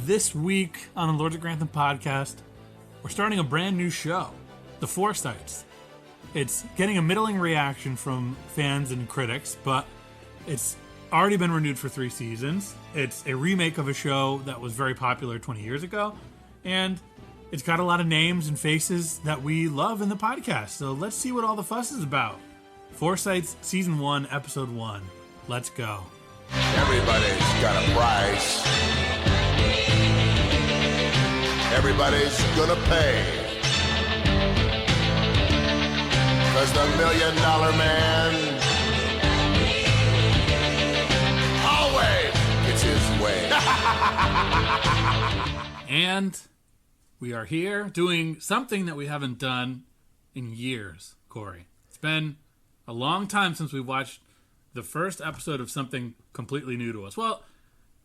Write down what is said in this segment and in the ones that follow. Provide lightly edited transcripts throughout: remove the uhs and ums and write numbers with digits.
This week on the Lords of Grantham podcast, we're starting a brand new show, The Forsytes. It's getting a middling reaction from fans and critics, but it's already been renewed for 3 seasons. It's a remake of a show that was very popular 20 years ago, and it's got a lot of names and faces that we love in the podcast. So let's see what all the fuss is about. Forsytes Season 1, Episode 1. Let's go. Everybody's got a price. Everybody's gonna pay. 'Cause the $1 Million Man always gets his way. And we are here doing something that we haven't done in years, Corey. It's been a long time since we watched the first episode of something completely new to us. Well,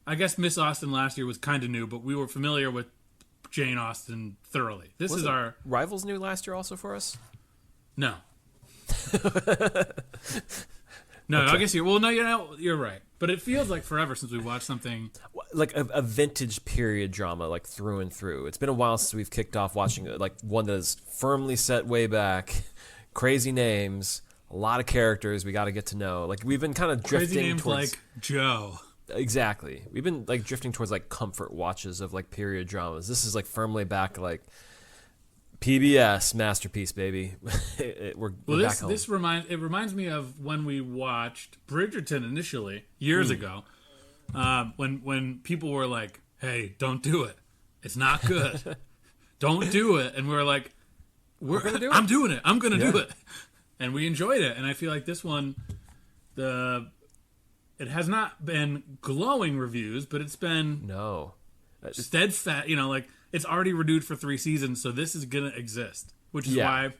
I guess Miss Austen last year was kind of new, but we were familiar with Jane Austen thoroughly. This is our... Rivals new last year also for us? No. No, okay. I guess you're... Well, no, you're right. But it feels like forever since we watched something... Like a vintage period drama, like through and through. It's been a while since we've kicked off watching like one that is firmly set way back, crazy names, a lot of characters we got to get to know. Like we've been kind of drifting crazy names towards... like Joe. Exactly. We've been like drifting towards like comfort watches of like period dramas. This is like firmly back like PBS masterpiece, baby. we're back home. This reminds me of when we watched Bridgerton initially years ago. When people were like, "Hey, don't do it. It's not good. Don't do it." And we were like, I'm doing it. I'm going to do it. And we enjoyed it. And I feel like this one it has not been glowing reviews, but it's been steadfast. Like it's already renewed for 3 seasons, so this is gonna exist. Which is why,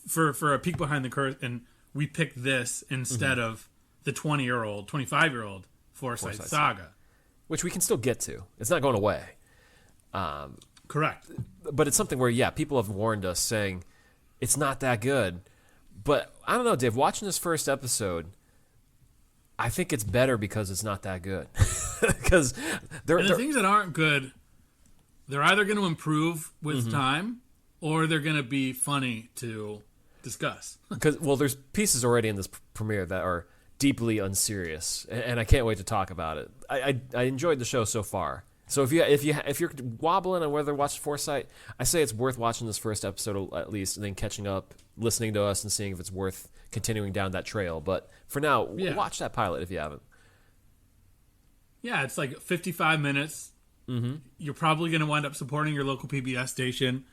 for a peek behind the curtain, we picked this instead of the 25-year-old Forsyte saga, which we can still get to. It's not going away. Correct, but it's something where people have warned us, saying it's not that good. But I don't know, Dave. Watching this first episode, I think it's better because it's not that good. Because the things that aren't good, they're either going to improve with time, or they're going to be funny to discuss. Because there's pieces already in this premiere that are deeply unserious, and I can't wait to talk about it. I enjoyed the show so far. So if you're wobbling on whether to watch Forsyte, I say it's worth watching this first episode at least, and then catching up, listening to us, and seeing if it's worth continuing down that trail. But for now, watch that pilot if you haven't. Yeah, it's like 55 minutes. You're probably going to wind up supporting your local PBS station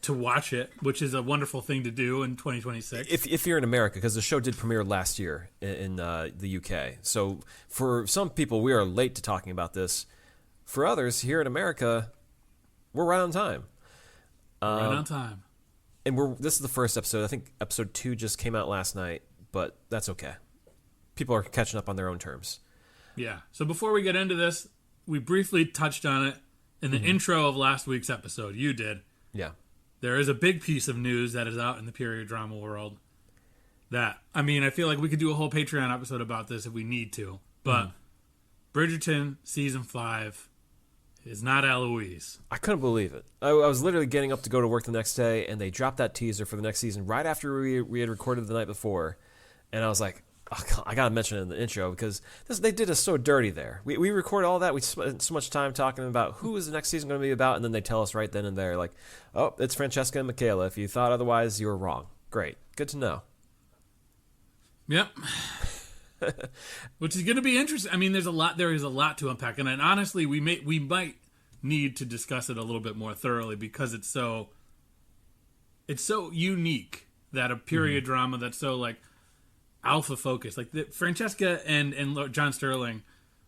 to watch it, which is a wonderful thing to do in 2026. If you're in America, because the show did premiere last year in the UK. So for some people, we are late to talking about this. For others, here in America, we're right on time. Right on time. And this is the first episode. I think episode 2 just came out last night, but that's okay. People are catching up on their own terms. Yeah. So before we get into this, we briefly touched on it in the intro of last week's episode. You did. Yeah. There is a big piece of news that is out in the period drama world that, I feel like we could do a whole Patreon episode about this if we need to. But Bridgerton Season 5 is not Eloise. I couldn't believe it. I was literally getting up to go to work the next day, and they dropped that teaser for the next season right after we had recorded the night before. And I was like, I got to mention it in the intro because they did us so dirty there. We record all that. We spent so much time talking about who is the next season going to be about, and then they tell us right then and there, like, oh, it's Francesca and Michaela. If you thought otherwise, you were wrong. Great. Good to know. Yep. Which is going to be interesting. There is a lot to unpack, and honestly, we might need to discuss it a little bit more thoroughly because it's so unique that a period drama that's so like alpha focused, like Francesca and John Sterling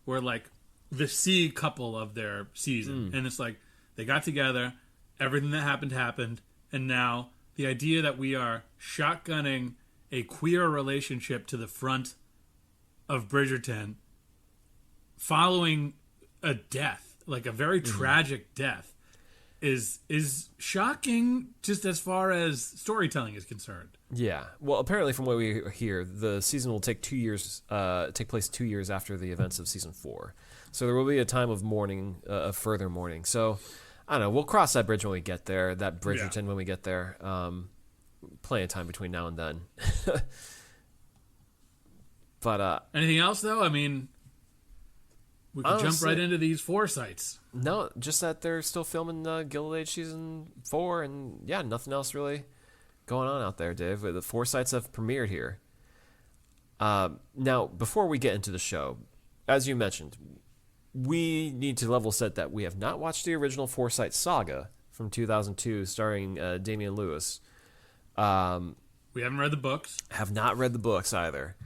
were like the C couple of their season, and it's like they got together, everything that happened, and now the idea that we are shotgunning a queer relationship to the front of Bridgerton following a death, like a very tragic death, is shocking just as far as storytelling is concerned. Yeah. Well, apparently from what we hear, the season will take place 2 years after the events of season 4. So there will be a time of mourning, of further mourning. So I don't know. We'll cross that bridge when we get there. That Bridgerton when we get there. Plenty of time between now and then. But anything else though? I mean, we can jump right into these Forsytes. No, just that they're still filming Gilded Age season 4, and yeah, nothing else really going on out there, Dave. The Forsytes have premiered here. Now, before we get into the show, as you mentioned, we need to level set that we have not watched the original Forsyte saga from 2002 starring Damian Lewis. We haven't read the books. Have not read the books either.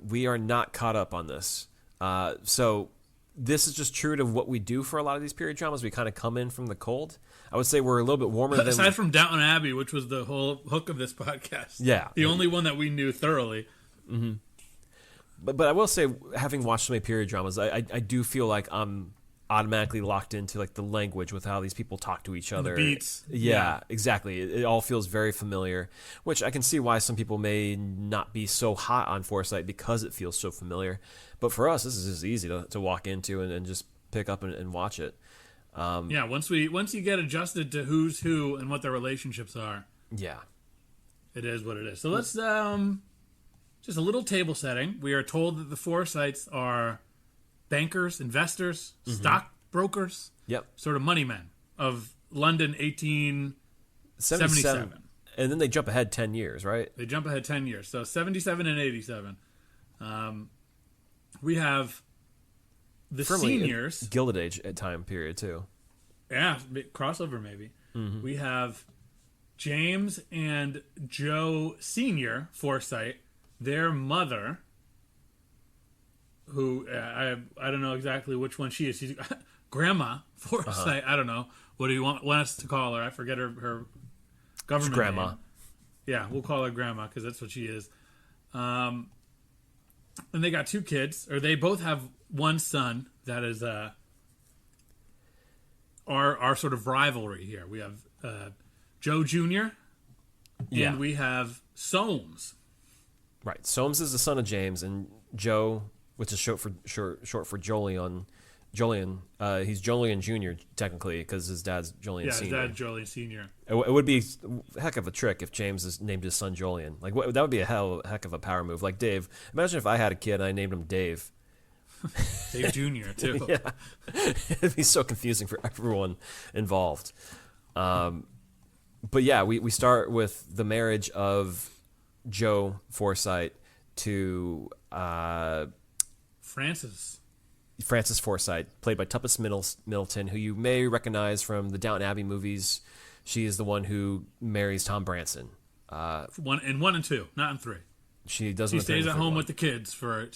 We are not caught up on this. So this is just true to what we do for a lot of these period dramas. We kind of come in from the cold. I would say we're a little bit warmer than... Aside from Downton Abbey, which was the whole hook of this podcast. Yeah. The only one that we knew thoroughly. Mm-hmm. But I will say, having watched so many period dramas, I do feel like I'm automatically locked into like the language with how these people talk to each other. The beats. Yeah, exactly. It all feels very familiar, which I can see why some people may not be so hot on Forsyte because it feels so familiar. But for us, this is just easy to walk into and just pick up and watch it. Once you get adjusted to who's who and what their relationships are. Yeah. It is what it is. So let's just a little table setting. We are told that the Forsytes are bankers, investors, stockbrokers, sort of money men of London 1877. And then they jump ahead 10 years, right? They jump ahead 10 years. So 77 and 87. We have the seniors. Gilded Age at time period, too. Yeah, crossover maybe. Mm-hmm. We have James and Joe Sr. Forsyte, their mother, who I don't know exactly which one she is. She's Grandma Forsyte. I don't know. What do you want us to call her? I forget her government Grandma. name. Yeah, we'll call her Grandma because that's what she is. And they got 2 kids, or they both have one son. That is our sort of rivalry here. We have Joe Jr. and we have Soames. Right. Soames is the son of James, and Joe, which is short for Jolyon. He's Jolyon Jr. technically because his dad's Jolyon Sr. Yeah, his dad's Jolyon Sr. It would be a heck of a trick if James named his son Jolyon. Like that would be a heck of a power move. Like Dave. Imagine if I had a kid and I named him Dave. Dave Jr. too. Yeah, it'd be so confusing for everyone involved. But yeah, we start with the marriage of Joe Forsyte to Frances Forsyte, played by Tuppence Middleton, who you may recognize from the Downton Abbey movies. She is the one who marries Tom Branson. One and 2, not in 3. She doesn't. She stays at home with the kids for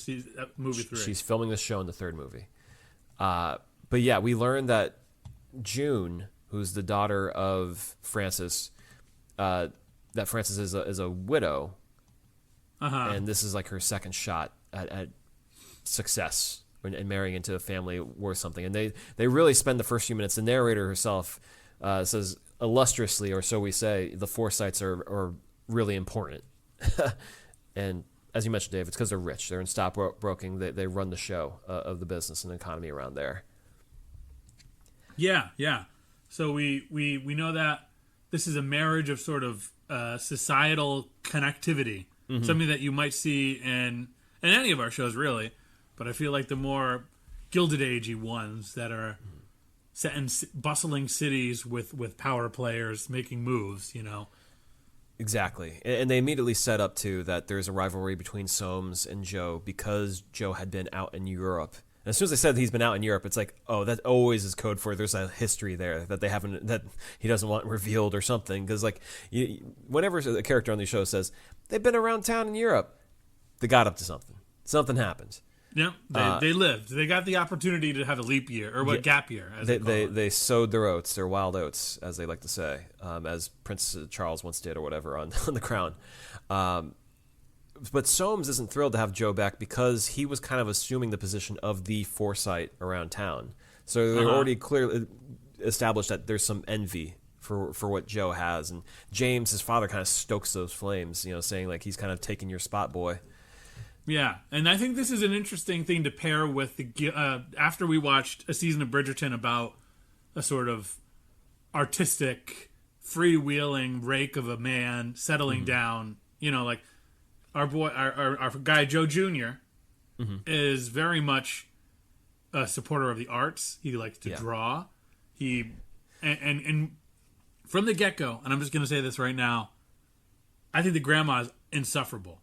movie 3. She's filming this show in the 3rd movie. But yeah, we learn that June, who's the daughter of Frances, that Frances is a widow, and this is like her second shot at success and marrying into a family worth something. And they really spend the first few minutes. The narrator herself says illustriously, or so we say, the Forsytes are really important. And as you mentioned, Dave, it's because they're rich. They're in stockbroking. They run the show of the business and economy around there. Yeah. So we know that this is a marriage of sort of societal connectivity, something that you might see in any of our shows, really. But I feel like the more Gilded Agey ones that are set in bustling cities with power players making moves, you know. Exactly. And they immediately set up, too, that there's a rivalry between Soames and Joe because Joe had been out in Europe. And as soon as they said he's been out in Europe, it's like, oh, that always is code for there's a history there that he doesn't want revealed or something. Because, like, whenever a character on the show says, they've been around town in Europe, they got up to something. Something happened. Yeah, they lived. They got the opportunity to have a leap year, or gap year, as they sowed their oats, their wild oats, as they like to say, as Prince Charles once did, or whatever, on the crown. But Soames isn't thrilled to have Joe back because he was kind of assuming the position of the Forsyte around town. So they're already clearly... establish that there's some envy for what Joe has, and James, his father, kind of stokes those flames, saying like he's kind of taking your spot, boy. Yeah, and I think this is an interesting thing to pair with the after we watched a season of Bridgerton about a sort of artistic, freewheeling rake of a man settling down. Like our boy, our guy Joe Jr. Is very much a supporter of the arts. He likes to draw. He and from the get-go, and I'm just going to say this right now, I think the grandma is insufferable.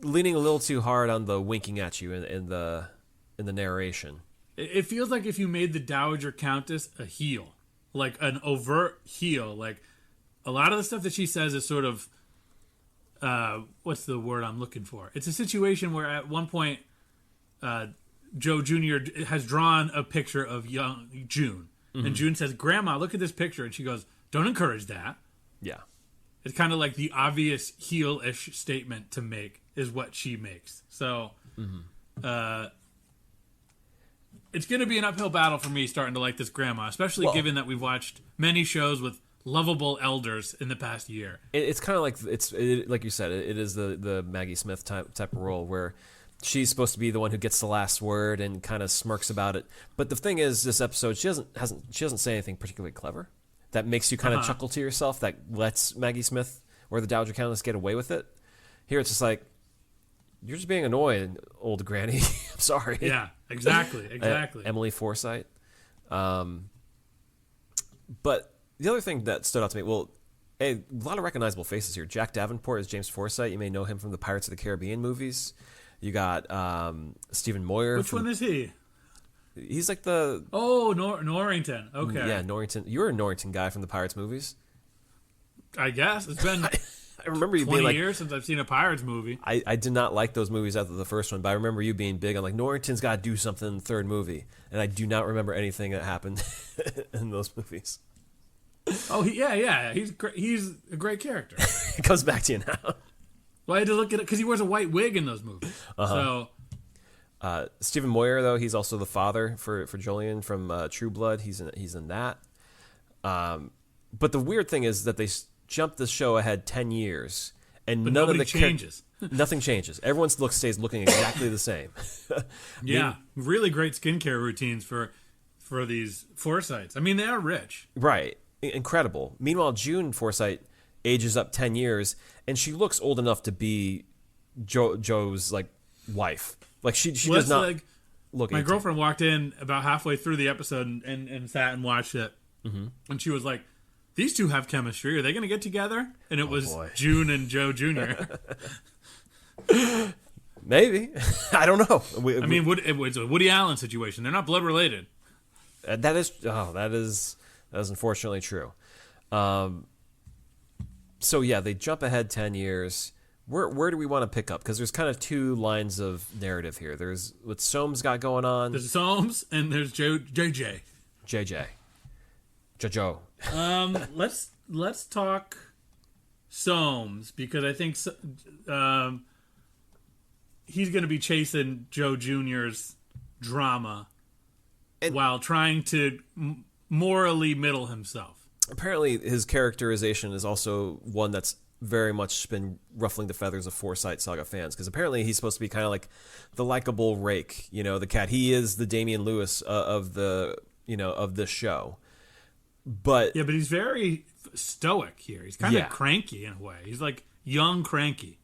Leaning a little too hard on the winking at you in the narration. It feels like if you made the Dowager Countess a heel, like an overt heel. Like a lot of the stuff that she says is sort of what's the word I'm looking for? It's a situation where at one point Joe Jr. has drawn a picture of young June, and June says, "Grandma, look at this picture," and she goes, "Don't encourage that." Yeah. It's kind of like the obvious heel-ish statement to make is what she makes. So it's going to be an uphill battle for me starting to like this grandma, especially given that we've watched many shows with lovable elders in the past year. It's kind of like like you said, it is the Maggie Smith type of role where she's supposed to be the one who gets the last word and kind of smirks about it. But the thing is, this episode she doesn't say anything particularly clever that makes you kind of chuckle to yourself, that lets Maggie Smith or the Dowager Countess get away with it. Here it's just like, you're just being annoying, old granny. I'm sorry. Yeah, exactly. Emily Forsyte. But the other thing that stood out to me, a lot of recognizable faces here. Jack Davenport is James Forsyte. You may know him from the Pirates of the Caribbean movies. You got Stephen Moyer. Which one is he? He's like the... Oh, Norrington. Okay. Yeah, Norrington. You're a Norrington guy from the Pirates movies. I guess. It's been I remember you 20 being like... years since I've seen a Pirates movie. I did not like those movies after the first one, but I remember you being big on like, Norrington's got to do something in the third movie. And I do not remember anything that happened in those movies. Oh, yeah. He's a great character. It comes back to you now. Well, I had to look at it because he wears a white wig in those movies. So... Stephen Moyer, though, he's also the father for Jolien from True Blood. He's in that. But the weird thing is that they jumped the show ahead 10 years, and but none of the changes. Nothing changes. Everyone's look stays looking exactly the same. Yeah, really great skincare routines for these Forsytes. I mean, they are rich. Right, incredible. Meanwhile, June Forsyte ages up 10 years, and she looks old enough to be Joe's like wife. Like she does not look. My girlfriend walked in about halfway through the episode and sat and watched it, and she was like, "These two have chemistry. Are they going to get together?" And it was boy. June and Joe Jr. Maybe. I don't know. I mean, it's a Woody Allen situation. They're not blood related. That is unfortunately true. So yeah, they jump ahead 10 years. Where do we want to pick up? Because there's kind of two lines of narrative here. There's what Soames got going on. There's Soames and there's JJ. Jojo. Let's talk Soames, because I think he's going to be chasing Joe Jr.'s drama while trying to morally middle himself. Apparently, his characterization is also one that's very much been ruffling the feathers of Forsyte Saga fans, because apparently he's supposed to be kind of like the likable rake, the cat. He is the Damian Lewis of this show. But he's very stoic here. He's kind of cranky in a way. He's like young cranky.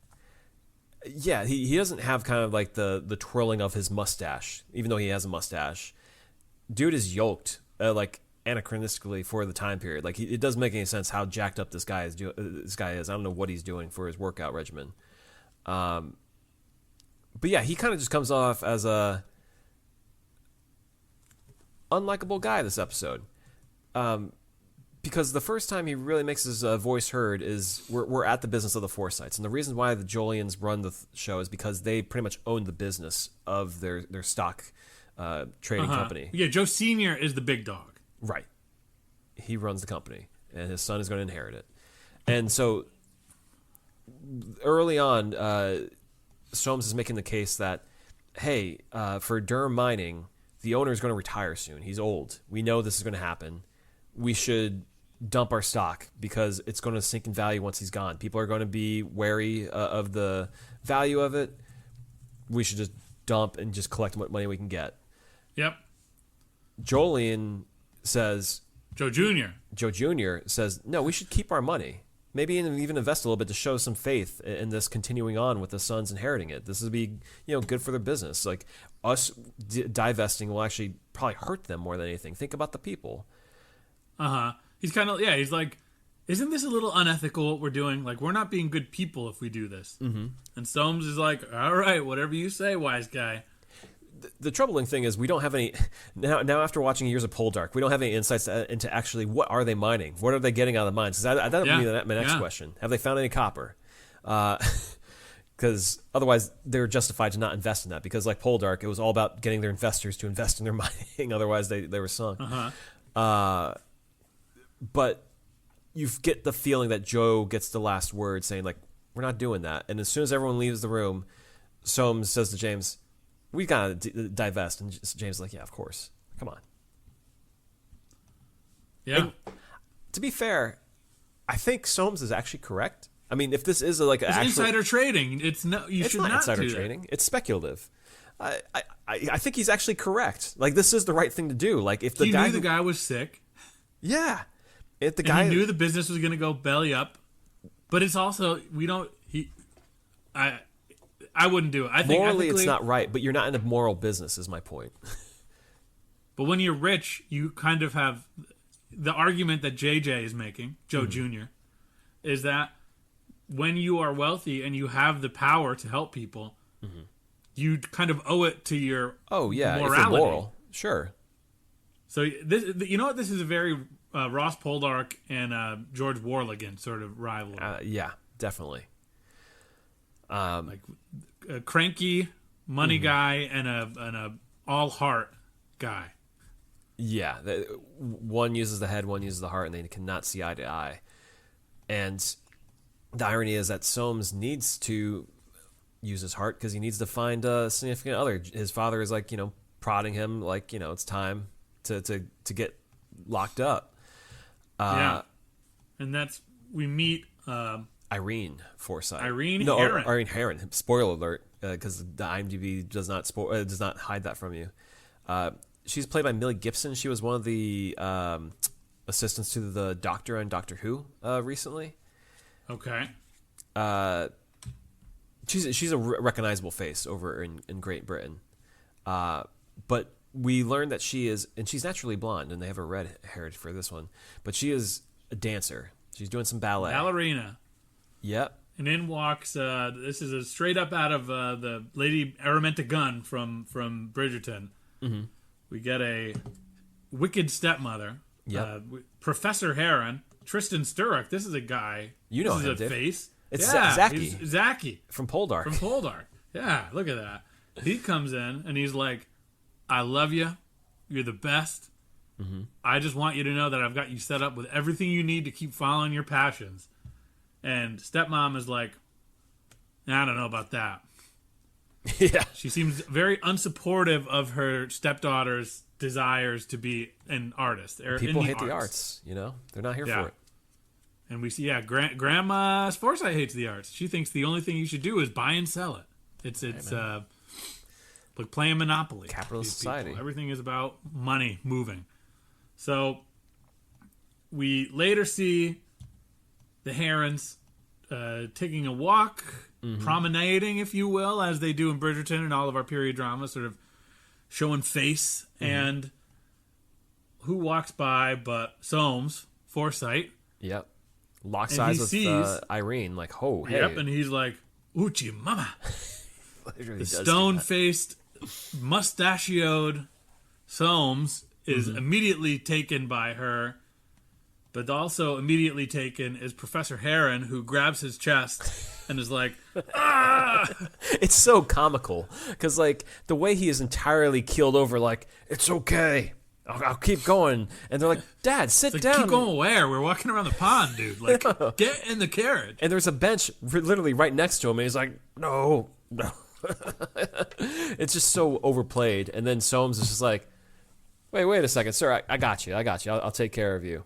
Yeah, he doesn't have kind of like the twirling of his mustache, even though he has a mustache. Dude is yoked, like anachronistically for the time period. Like it doesn't make any sense how jacked up this guy is. I don't know what he's doing for his workout regimen. But yeah, he kind of just comes off as a unlikable guy this episode. Because the first time he really makes his voice heard is we're at the business of the Forsytes, and the reason why the Joliens run the show is because they pretty much own the business of their stock trading company. Yeah, Joe Sr. is the big dog. Right. He runs the company, and his son is going to inherit it. And so early on, Soames is making the case that, hey, for Durham Mining, the owner is going to retire soon. He's old. We know this is going to happen. We should dump our stock because it's going to sink in value once he's gone. People are going to be wary of the value of it. We should just dump and just collect what money we can get. Yep. Jolene says... Joe Jr. says, no, we should keep our money. Maybe even invest a little bit to show some faith in this continuing on with the sons inheriting it. This would be, good for their business. Like, us divesting will actually probably hurt them more than anything. Think about the people. He's kind of, he's like, isn't this a little unethical what we're doing? Like, we're not being good people if we do this. Mm-hmm. And Soames is like, all right, whatever you say, wise guy. The troubling thing is we don't have any now after watching years of Poldark, we don't have any insights into actually what are they mining, what are they getting out of the mines. Because that would be my next question. Have they found any copper? Because otherwise they're justified to not invest in that. Because like Poldark, it was all about getting their investors to invest in their mining. Otherwise they were sunk. But you get the feeling that Joe gets the last word, saying like, we're not doing that. And as soon as everyone leaves the room, Soames says to James, we got to divest. And James is like, yeah, of course. Come on. Yeah. And to be fair, I think Soames is actually correct. I mean, if this is it's insider trading. It's not insider trading. It's speculative. I think he's actually correct. Like, this is the right thing to do. Like, if the guy knew the guy was sick. Yeah. If the and guy he knew the business was going to go belly up. But it's also, I wouldn't do it. I think morally it's not right, but you're not in a moral business is my point. But when you're rich, you kind of have the argument that JJ is making, Joe Jr., is that when you are wealthy and you have the power to help people, you kind of owe it to your morality. If you're moral, sure. So this, what? This is a very Ross Poldark and George Warligan sort of rivalry. Yeah, definitely. Like a cranky money guy and a all heart guy. Yeah, one uses the head, one uses the heart, and they cannot see eye to eye. And the irony is that Soames needs to use his heart because he needs to find a significant other. His father is like, prodding him like, it's time to get locked up. And we meet Irene Forsyte. Heron. Heron. Spoiler alert, because the IMDb does not hide that from you. She's played by Millie Gibson. She was one of the assistants to the Doctor on Doctor Who recently. Okay. She's a recognizable face over in Great Britain, but we learned that she is, and she's naturally blonde, and they have her red haired for this one, but she is a dancer. She's doing some ballerina. Yep. And in walks, this is a straight up out of the Lady Araminta Gunn from Bridgerton. Mm-hmm. We get a wicked stepmother. Yep. Professor Heron. Tristan Sturrock. This is a guy. You know this him, is a Dave. face. It's Zachy. Zachy. From Poldark. Yeah, look at that. He comes in and he's like, I love you. You're the best. Mm-hmm. I just want you to know that I've got you set up with everything you need to keep following your passions. And stepmom is like, I don't know about that. Yeah. She seems very unsupportive of her stepdaughter's desires to be an artist. People hate the arts, They're not here for it. And we see, Grandma Forsyte hates the arts. She thinks the only thing you should do is buy and sell it. It's like playing Monopoly. Capitalist society. People. Everything is about money moving. So we later see the Herons taking a walk, promenading, if you will, as they do in Bridgerton and all of our period dramas, sort of showing face. And who walks by but Soames, Forsyte. Yep. Locks eyes with Irene, like, oh, hey. Yep, and he's like, Uchi mama. The stone-faced, mustachioed Soames is immediately taken by her, but also immediately taken is Professor Heron, who grabs his chest and is like, ah! It's so comical, because, like, the way he is entirely keeled over, like, it's okay. I'll keep going. And they're like, Dad, sit down. Keep going where? We're walking around the pond, dude. Like, get in the carriage. And there's a bench literally right next to him, and he's like, no. It's just so overplayed. And then Soames is just like, Wait a second, sir. I got you. I'll take care of you.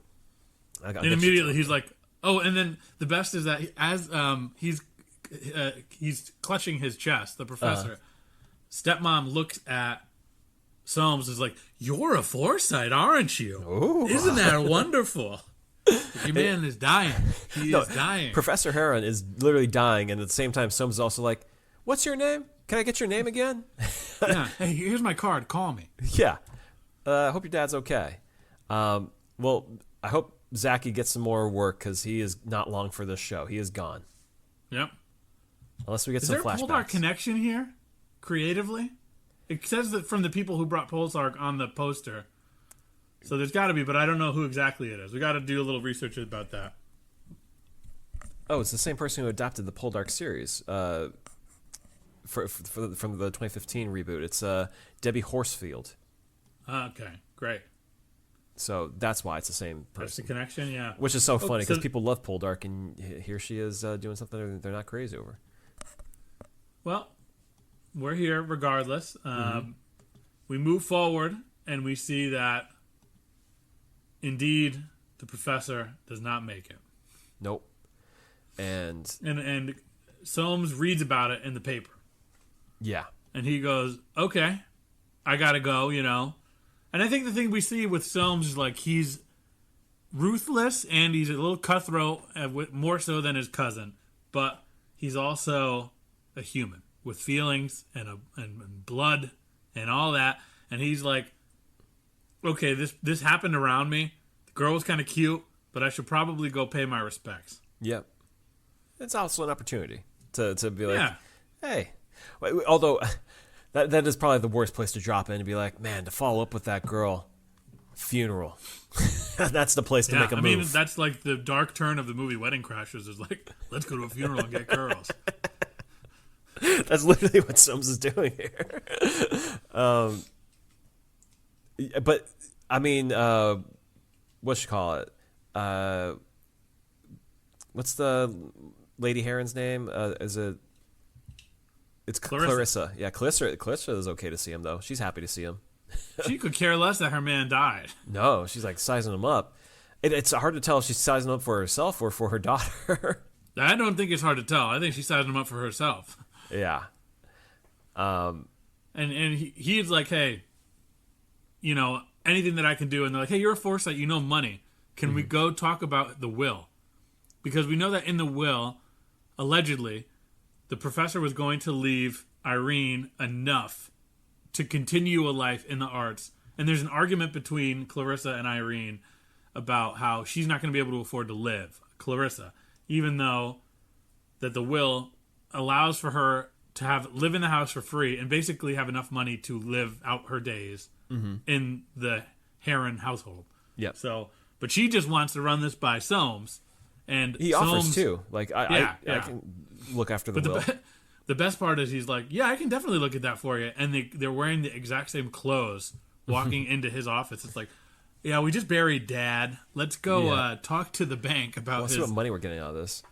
And immediately he's like, oh, and then the best is that as he's clutching his chest, the professor, stepmom looks at Soames is like, you're a Forsyte, aren't you? Ooh. Isn't that wonderful? Your man is dying. He is dying. Professor Heron is literally dying, and at the same time, Soames is also like, what's your name? Can I get your name again? Yeah. Hey, here's my card. Call me. Yeah. I hope your dad's okay. Well, I hope Zachy gets some more work because he is not long for this show. He is gone. Yep. Unless we get is some flashbacks. Is there a Poldark connection here, creatively? It says that from the people who brought Poldark on the poster. So there's got to be, but I don't know who exactly it is. We got to do a little research about that. Oh, it's the same person who adapted the Poldark series from the 2015 reboot. It's Debbie Horsfield. Okay, great. So that's why it's the same person. That's the connection, yeah. Which is so funny because people love Poldark, and here she is doing something they're not crazy over. Well, we're here regardless. We move forward, and we see that indeed the professor does not make it. Nope. And Soames reads about it in the paper. Yeah. And he goes, okay, I gotta go, And I think the thing we see with Soames is like he's ruthless and he's a little cutthroat, more so than his cousin, but he's also a human with feelings and blood and all that. And he's like, okay, this happened around me. The girl was kind of cute, but I should probably go pay my respects. Yep. It's also an opportunity to be like, yeah. Hey. Although that is probably the worst place to drop in and be like, man, to follow up with that girl, funeral. That's the place to make a move. I mean, that's like the dark turn of the movie Wedding Crashers is like, let's go to a funeral and get girls. That's literally what Soames is doing here. But I mean, what you call it? What's the Lady Heron's name? It's Clarissa. Yeah, Clarissa is okay to see him though. She's happy to see him. She could care less that her man died. No, she's like sizing him up. It's hard to tell if she's sizing him up for herself or for her daughter. I don't think it's hard to tell. I think she's sizing him up for herself. Yeah. And he's like, hey, anything that I can do. And they're like, hey, you're a Forsyte, money. Can we go talk about the will? Because we know that in the will, allegedly, the professor was going to leave Irene enough to continue a life in the arts. And there's an argument between Clarissa and Irene about how she's not going to be able to afford to live, Clarissa, even though that the will allows for her to live in the house for free and basically have enough money to live out her days in the Heron household. Yep. So, but she just wants to run this by Soames. And he offers too. Like I can look after the will. The best part is he's like, yeah, I can definitely look at that for you. And they're wearing the exact same clothes, walking into his office. It's like, yeah, we just buried Dad. Let's go talk to the bank about Let's see what money we're getting out of this.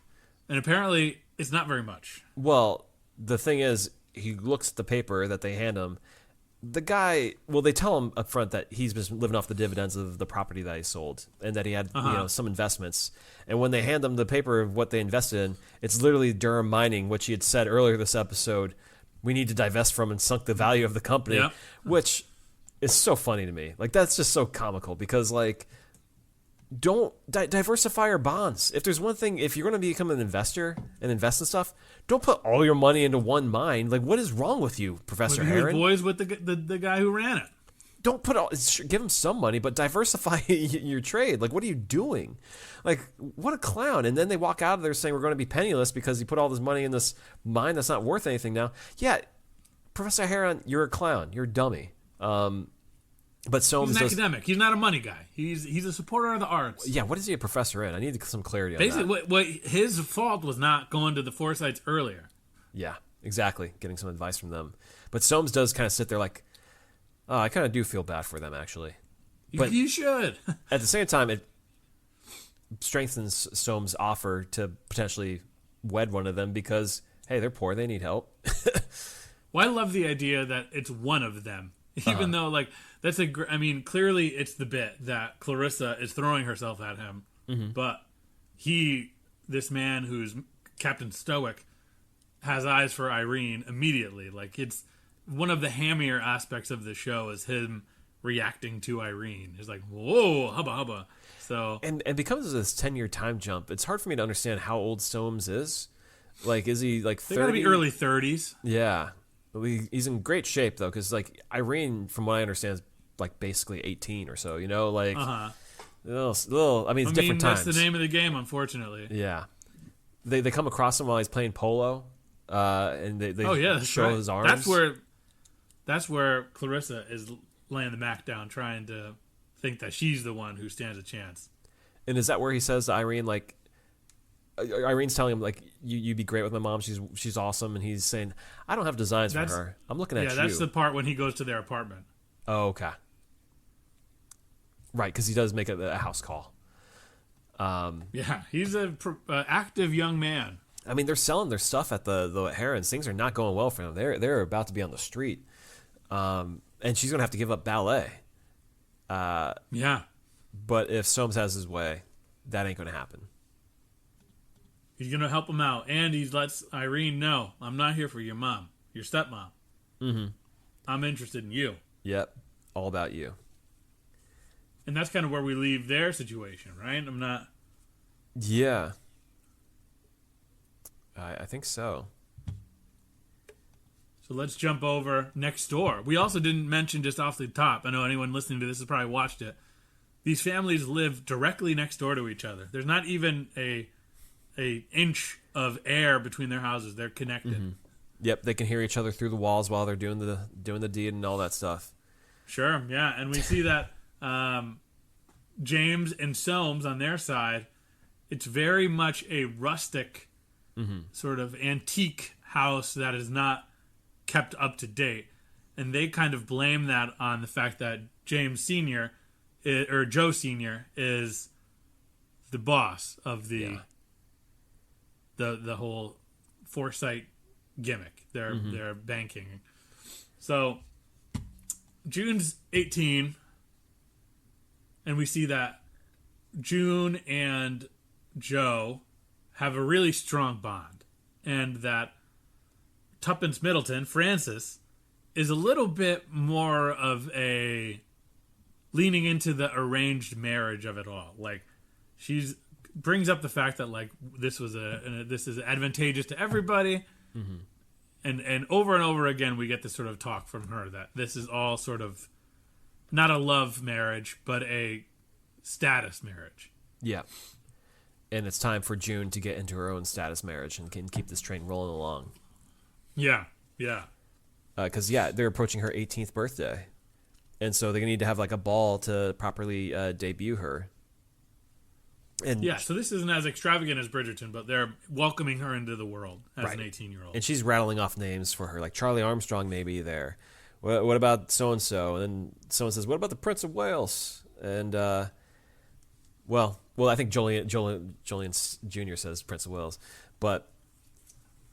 And apparently, it's not very much. Well, the thing is, he looks at the paper that they hand him. The guy, they tell him up front that he's been living off the dividends of the property that he sold and that he had some investments. And when they hand him the paper of what they invested in, it's literally Durham Mining, which he had said earlier this episode, we need to divest from and sunk the value of the company, which is so funny to me. Like, that's just so comical because, like, don't diversify your bonds. If there's one thing, if you're going to become an investor and invest in stuff, don't put all your money into one mine. Like, what is wrong with you, Professor Heron? He was boys with the guy who ran it. Don't give him some money, but diversify your trade. Like, what are you doing? Like, what a clown. And then they walk out of there saying we're going to be penniless because he put all this money in this mine that's not worth anything now. Yeah, Professor Heron, you're a clown. You're a dummy. But Soames he's an academic. He's not a money guy. He's a supporter of the arts. Yeah, what is he a professor in? I need some clarity on Basically, what his fault was not going to the Forsytes earlier. Yeah, exactly. Getting some advice from them. But Soames does kind of sit there like, oh, I kind of do feel bad for them, actually. But you should. At the same time, it strengthens Soames' offer to potentially wed one of them because, hey, they're poor. They need help. Well, I love the idea that it's one of them. Even though, like, that's I mean, clearly it's the bit that Clarissa is throwing herself at him, but this man who's Captain Stoic, has eyes for Irene immediately. Like, it's one of the hammier aspects of the show is him reacting to Irene. He's like, whoa, hubba hubba. So and because of this 10-year time jump, it's hard for me to understand how old Soames is. Like, is he like 30? They gotta be early 30s. Yeah. He's in great shape, though, because, like, Irene, from what I understand, is, like, basically 18 or so, you know? Like, little, I mean, it's different times. That's the name of the game, unfortunately. Yeah. They come across him while he's playing polo, and they show his arms. That's where Clarissa is laying the Mac down, trying to think that she's the one who stands a chance. And is that where he says to Irene, like, Irene's telling him, like, you'd be great with my mom. She's awesome. And he's saying, I don't have designs for her. I'm looking at you. Yeah, that's the part when he goes to their apartment. Oh, okay. Right, because he does make a house call. Yeah, he's an active young man. I mean, they're selling their stuff at the Herons. Things are not going well for them. They're about to be on the street. And she's going to have to give up ballet. Yeah. But if Soames has his way, that ain't going to happen. He's going to help him out. And he lets Irene know, I'm not here for your mom, your stepmom. Mm-hmm. I'm interested in you. Yep. All about you. And that's kind of where we leave their situation, right? Yeah. I think so. So let's jump over next door. We also didn't mention just off the top, I know anyone listening to this has probably watched it, these families live directly next door to each other. There's not even a inch of air between their houses. They're connected. Mm-hmm. Yep, they can hear each other through the walls while they're doing the deed and all that stuff. Sure, yeah, and we see that James and Soames on their side, it's very much a rustic sort of antique house that is not kept up to date, and they kind of blame that on the fact that James Sr. or Joe Sr. is the boss of the whole Forsyte gimmick. They're banking. So June's 18, and we see that June and Joe have a really strong bond, and that Tuppence Middleton, Frances, is a little bit more of a leaning into the arranged marriage of it all. Like, she's brings up the fact that, like, this is advantageous to everybody, and over again we get this sort of talk from her that this is all sort of not a love marriage but a status marriage. Yeah. And it's time for June to get into her own status marriage and can keep this train rolling along. Yeah. Because, they're approaching her 18th birthday. And so they're going to need to have, like, a ball to properly debut her. And so this isn't as extravagant as Bridgerton, but they're welcoming her into the world as an 18-year-old. And she's rattling off names for her. Like, Charlie Armstrong may be there. What about so-and-so? And then someone says, what about the Prince of Wales? And, well, I think Julian Jr. says Prince of Wales. But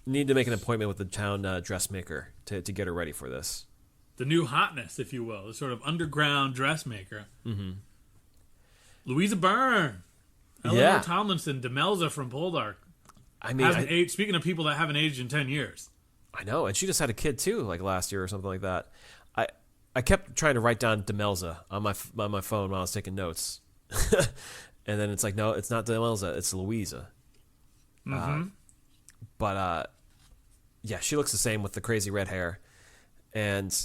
need to make an appointment with the town dressmaker to get her ready for this. The new hotness, if you will. The sort of underground dressmaker. Mm-hmm. Louisa Byrne. Eleanor Tomlinson. Demelza from Poldark. I mean, speaking of people that haven't aged in 10 years. I know. And she just had a kid, too, like last year or something like that. I kept trying to write down Demelza on my phone while I was taking notes. And then it's like, no, it's not Demelza. It's Louisa. Mm-hmm. She looks the same with the crazy red hair. And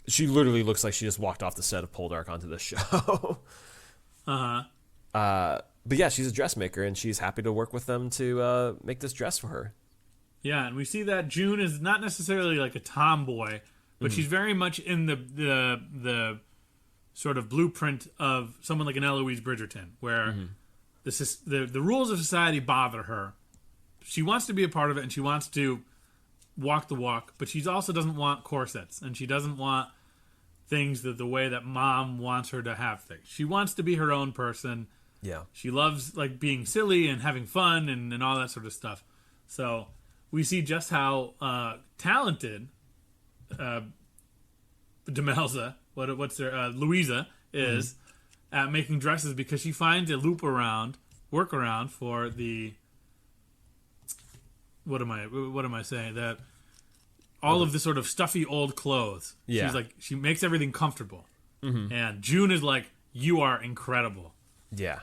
she literally looks like she just walked off the set of Poldark onto this show. But yeah, she's a dressmaker, and she's happy to work with them to make this dress for her. Yeah, and we see that June is not necessarily like a tomboy, but she's very much in the sort of blueprint of someone like an Eloise Bridgerton, where the rules of society bother her. She wants to be a part of it, and she wants to walk the walk, but she also doesn't want corsets, and she doesn't want things the way that mom wants her to have things. She wants to be her own person. Yeah. She loves, like, being silly and having fun and all that sort of stuff. So we see just how talented Demelza, what's her Louisa is at making dresses because she finds a workaround for the what am I saying, that all of the sort of stuffy old clothes. Yeah. She's like, she makes everything comfortable. And June is like, you are incredible. Yeah.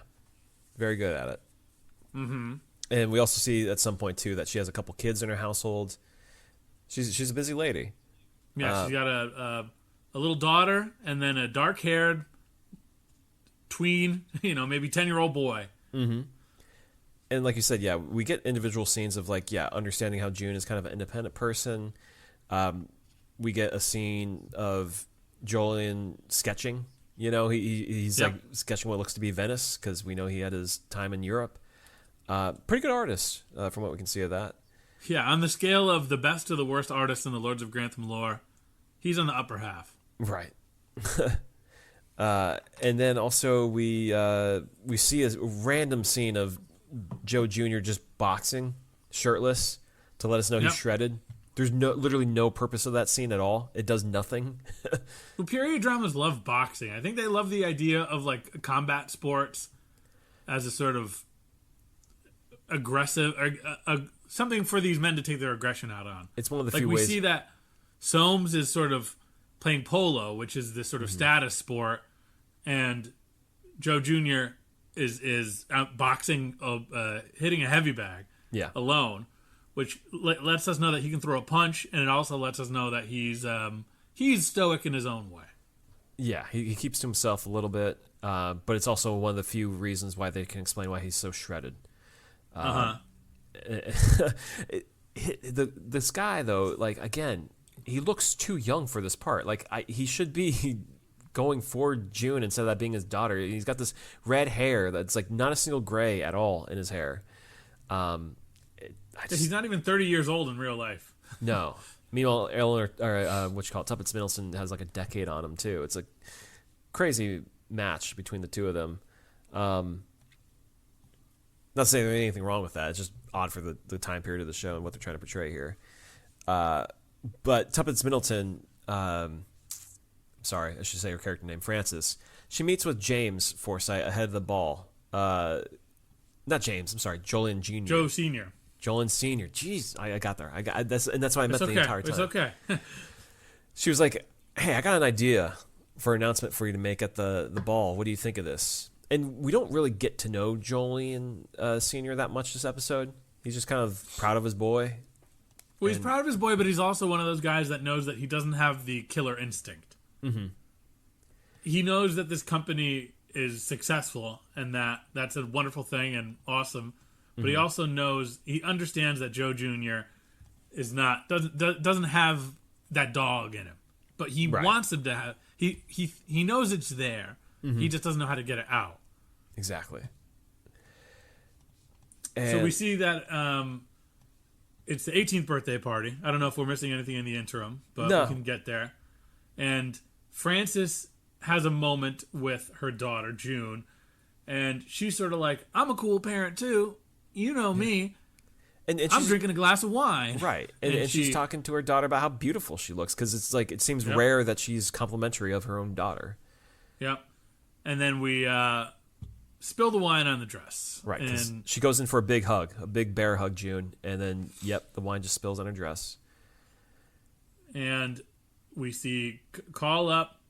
Very good at it. And we also see at some point too that she has a couple kids in her household. She's a busy lady. Yeah, she's got a little daughter and then a dark-haired tween, maybe 10-year-old boy. And like you said, yeah, we get individual scenes of understanding how June is kind of an independent person. We get a scene of Jolien sketching. He's like sketching what looks to be Venice because we know he had his time in Europe. Pretty good artist from what we can see of that. Yeah, on the scale of the best to the worst artists in the Lords of Grantham lore, he's on the upper half. Right. And then also we see a random scene of Joe Jr. just boxing, shirtless, to let us know he's shredded. There's literally no purpose of that scene at all. It does nothing. Well, period dramas love boxing. I think they love the idea of combat sports as a sort of aggressive, something for these men to take their aggression out on. It's one of the few ways. We see that Soames is sort of playing polo, which is this sort of status sport, and Joe Jr. is out boxing, hitting a heavy bag alone, which lets us know that he can throw a punch, and it also lets us know that he's stoic in his own way. Yeah, he keeps to himself a little bit, but it's also one of the few reasons why they can explain why he's so shredded. This guy, though, again, he looks too young for this part. He should be going for June instead of that being his daughter. He's got this red hair that's not a single gray at all in his hair. He's not even 30 years old in real life. No. Meanwhile, Tuppence Middleton has a decade on him too. It's a crazy match between the two of them. Not saying there's anything wrong with that. It's just odd for the time period of the show and what they're trying to portray here. But Tuppence Middleton, sorry, I should say her character name, Frances. She meets with James Forsyte ahead of the ball. Not James, I'm sorry, Jolien Jr. Joe Sr. Jolien Sr. Jeez, I got there. That's why I meant the entire time. It's okay. She was like, hey, I got an idea for an announcement for you to make at the ball. What do you think of this? And we don't really get to know Jolien Sr. that much this episode. He's just kind of proud of his boy. Well, he's proud of his boy, but he's also one of those guys that knows that he doesn't have the killer instinct. He knows that this company is successful and that's a wonderful thing and awesome. But he also he understands that Joe Jr. doesn't have that dog in him. But he wants him to have. He knows it's there. He just doesn't know how to get it out. Exactly. So we see that it's the 18th birthday party. I don't know if we're missing anything in the interim, but we can get there. And Frances has a moment with her daughter, June, and she's sort of like, I'm a cool parent too. You know me. And I'm drinking a glass of wine. Right. And she's talking to her daughter about how beautiful she looks, because it's it seems rare that she's complimentary of her own daughter. Yep. And then we spill the wine on the dress. Right. And she goes in for a big hug, a big bear hug, June. And then, the wine just spills on her dress. And we see, call up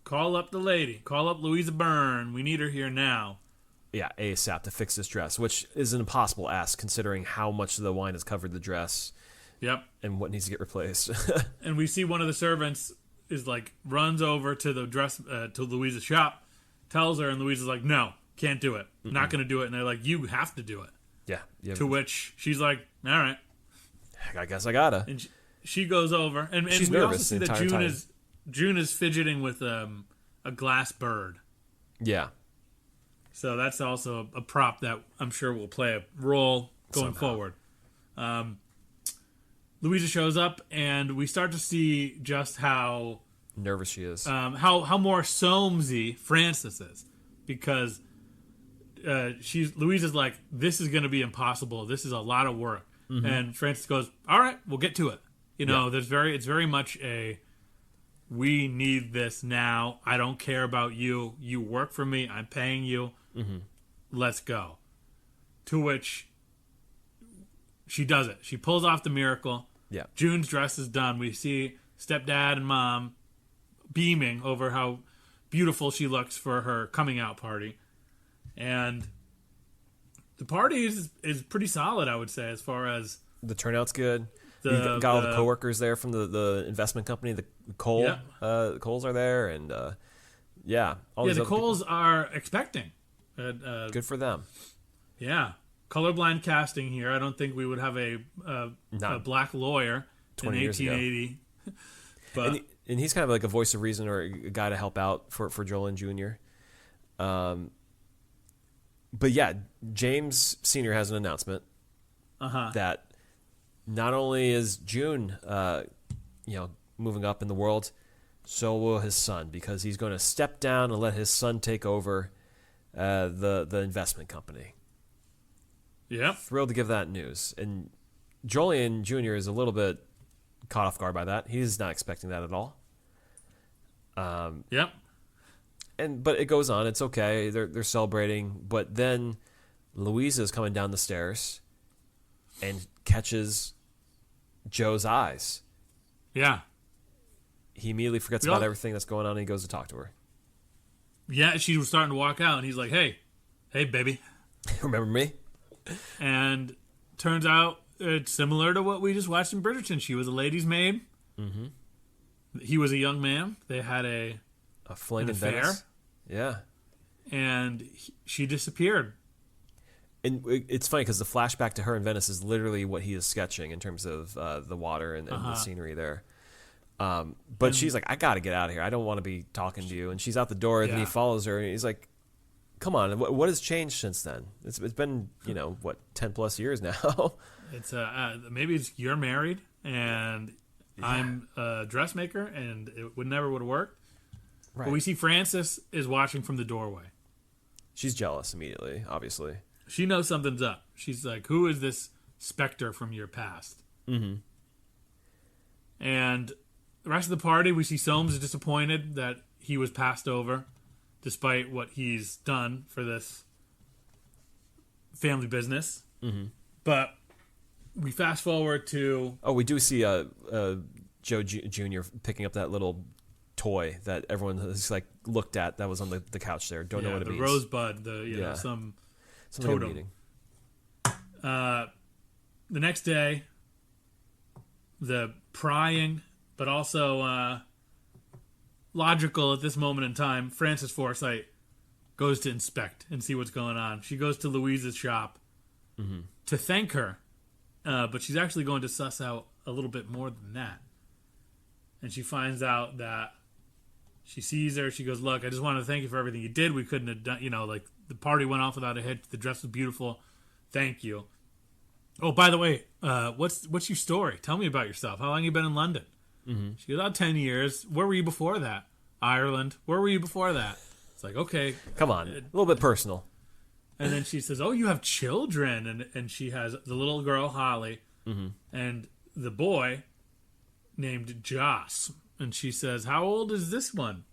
the lady. Call up Louisa Byrne. We need her here now. Yeah, ASAP to fix this dress, which is an impossible ask considering how much the wine has covered the dress. Yep. And what needs to get replaced. And we see one of the servants is runs over to the dress to Louisa's shop, tells her, and Louisa's like, no, can't do it. Not going to do it. And they're like, you have to do it. Yeah. To which she's like, all right. I guess I gotta. And she goes over, and she's we nervous also see that June is fidgeting with a glass bird. Yeah. So that's also a prop that I'm sure will play a role going forward. Louisa shows up, and we start to see just how nervous she is. How more Soamesy Frances is, because Louisa's like, this is going to be impossible. This is a lot of work, and Frances goes, all right, we'll get to it. It's very much a we need this now. I don't care about you. You work for me. I'm paying you. Mm-hmm. Let's go. To which she does it. She pulls off the miracle. Yeah. June's dress is done. We see stepdad and mom beaming over how beautiful she looks for her coming out party. And the party is pretty solid, I would say, as far as... The turnout's good. You got all the coworkers there from the investment company. The Cole, Coles are there, and all the Coles are expecting. Good for them. Yeah, colorblind casting here. I don't think we would have a black lawyer in 1880. But and he's kind of like a voice of reason or a guy to help out for Jolien Jr. But yeah, James Sr. has an announcement that not only is June, moving up in the world, so will his son, because he's going to step down and let his son take over the investment company. Yep. Thrilled to give that news. And Jolien Jr. is a little bit caught off guard by that. He's not expecting that at all. Yep. But it goes on. It's okay. They're celebrating. But then Louisa is coming down the stairs and catches Joe's eyes. Yeah. He immediately forgets about everything that's going on, and he goes to talk to her. Yeah, she was starting to walk out, and he's like, hey, baby. Remember me? And turns out it's similar to what we just watched in Bridgerton. She was a lady's maid. Mm-hmm. He was a young man. They had a fling in affair. Venice. Yeah. And she disappeared. And it's funny because the flashback to her in Venice is literally what he is sketching in terms of the water and the scenery there. But she's like, I got to get out of here. I don't want to be talking to you. And she's out the door, and then he follows her, and he's like, come on, what has changed since then? It's been, 10 plus years now. It's maybe you're married, and I'm a dressmaker, and it never would have worked. Right. But we see Frances is watching from the doorway. She's jealous immediately, obviously. She knows something's up. She's like, who is this specter from your past? Mm-hmm. And the rest of the party, we see Soames is disappointed that he was passed over, despite what he's done for this family business. Mm-hmm. But we fast forward to... Oh, we do see Joe Jr. picking up that little toy that everyone has looked at that was on the couch there. Don't know what it means. The rosebud, some totem. Meaning. The next day, the prying, but also logical at this moment in time, Frances Forsyte goes to inspect and see what's going on. She goes to Louisa's shop to thank her, but she's actually going to suss out a little bit more than that. And she finds out that she sees her. She goes, look, I just wanted to thank you for everything you did. We couldn't have done, the party went off without a hitch. The dress was beautiful. Thank you. Oh, by the way, what's your story? Tell me about yourself. How long have you been in London? Mm-hmm. She goes, 10 years. Where were you before that? Ireland. Where were you before that? It's like, okay. Come on. A little bit personal. And then she says, oh, you have children. And she has the little girl, Holly, and the boy named Joss. And she says, how old is this one?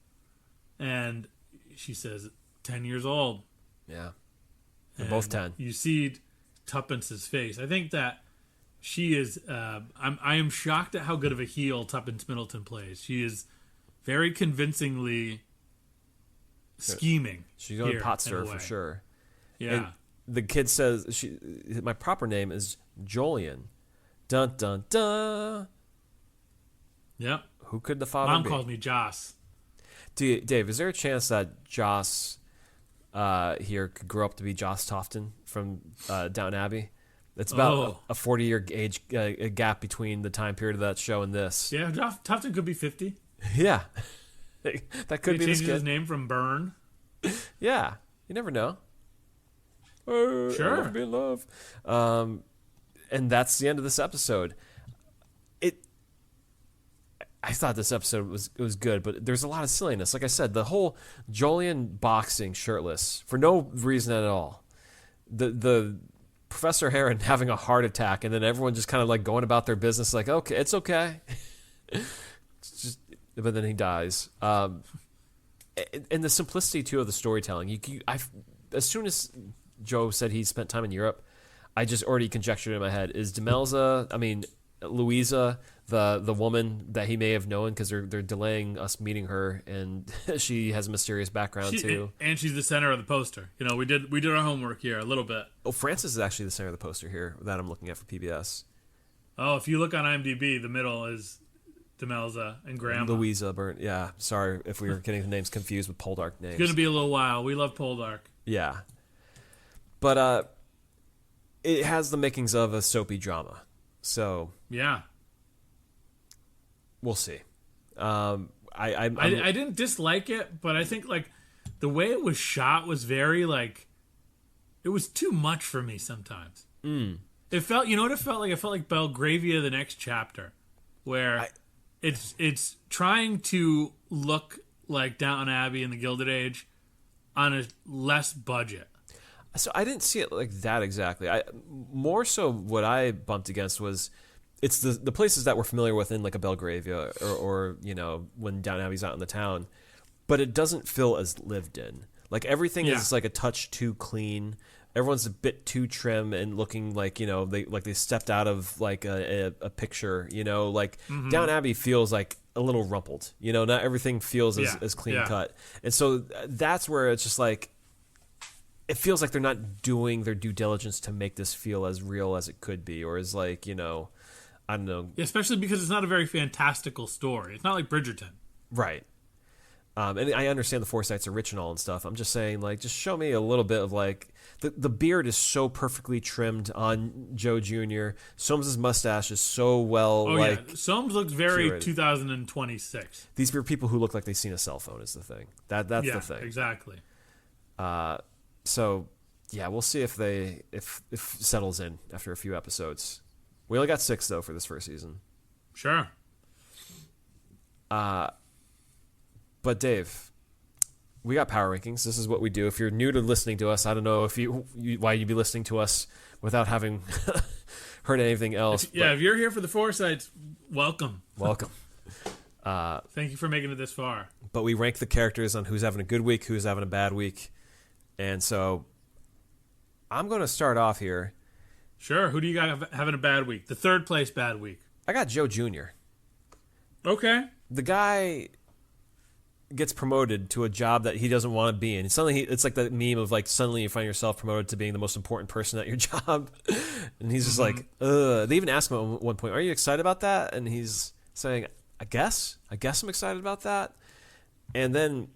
And she says, 10 years old. Yeah. They're both 10. You see Tuppence's face. I think that she is... I am shocked at how good of a heel Tuppence Middleton plays. She is very convincingly scheming. She's going pot stir for sure. Yeah. And the kid says, my proper name is Jolien. Dun, dun, dun. Yep. Who could the father Mom be? calls me Joss. Dave, is there a chance that Joss here could grow up to be Joss Tofton from Downton Abbey? It's about a 40-year age gap between the time period of that show and this. Yeah, Tofton could be 50. Yeah. That could be this kid. His name from Byrne. Yeah. You never know. Sure. I'll never be in love. And that's the end of this episode. I thought this episode was good, but there's a lot of silliness. Like I said, the whole Jolien boxing shirtless for no reason at all. The Professor Heron having a heart attack, and then everyone just kind of going about their business, like, okay, it's okay. It's just but then he dies. And the simplicity too of the storytelling. As soon as Joe said he spent time in Europe, I just already conjectured in my head, is Demelza, Louisa, the woman that he may have known, because they're delaying us meeting her, and she has a mysterious background too. And she's the center of the poster. We did our homework here a little bit. Oh, Frances is actually the center of the poster here that I'm looking at for PBS. Oh, if you look on IMDb, the middle is Demelza and Grandma. Louisa Burnt. Yeah, sorry if we were getting the names confused with Poldark names. It's going to be a little while. We love Poldark. Yeah. But it has the makings of a soapy drama. So yeah, we'll see. I didn't dislike it, but I think the way it was shot was very it was too much for me sometimes. It felt, what it felt like? It felt like Belgravia, the next chapter, where it's trying to look like Downton Abbey in the Gilded Age on a less budget. So I didn't see it like that exactly. More so what I bumped against was it's the places that we're familiar with in like a Belgravia or when Downton Abbey's out in the town, but it doesn't feel as lived in. Like everything is like a touch too clean. Everyone's a bit too trim and looking like they stepped out of like a picture. Downton Abbey feels like a little rumpled. Not everything feels as clean cut, and so that's where it's just like. It feels like they're not doing their due diligence to make this feel as real as it could be, or as I don't know. Yeah, especially because it's not a very fantastical story. It's not like Bridgerton. Right. And I understand the Forsytes are rich and all and stuff. I'm just saying, just show me a little bit of the beard is so perfectly trimmed on Joe Jr. Soames' mustache is so well Soames looks very curated. 2026. These are people who look like they've seen a cell phone is the thing. That's the thing. Exactly. So yeah, we'll see if it settles in after a few episodes. We only got 6 though for this first season. Sure. But Dave, we got power rankings. This is what we do. If you're new to listening to us, I don't know why you'd be listening to us without having heard anything else. If you're here for the Forsytes, welcome. Welcome. Thank you for making it this far. But we rank the characters on who's having a good week, who's having a bad week. And so I'm going to start off here. Sure. Who do you got having a bad week? The third place bad week. I got Joe Jr. Okay. The guy gets promoted to a job that he doesn't want to be in. Suddenly, it's like the meme of suddenly you find yourself promoted to being the most important person at your job. And he's just like, ugh. They even ask him at one point, are you excited about that? And he's saying, I guess I'm excited about that. And then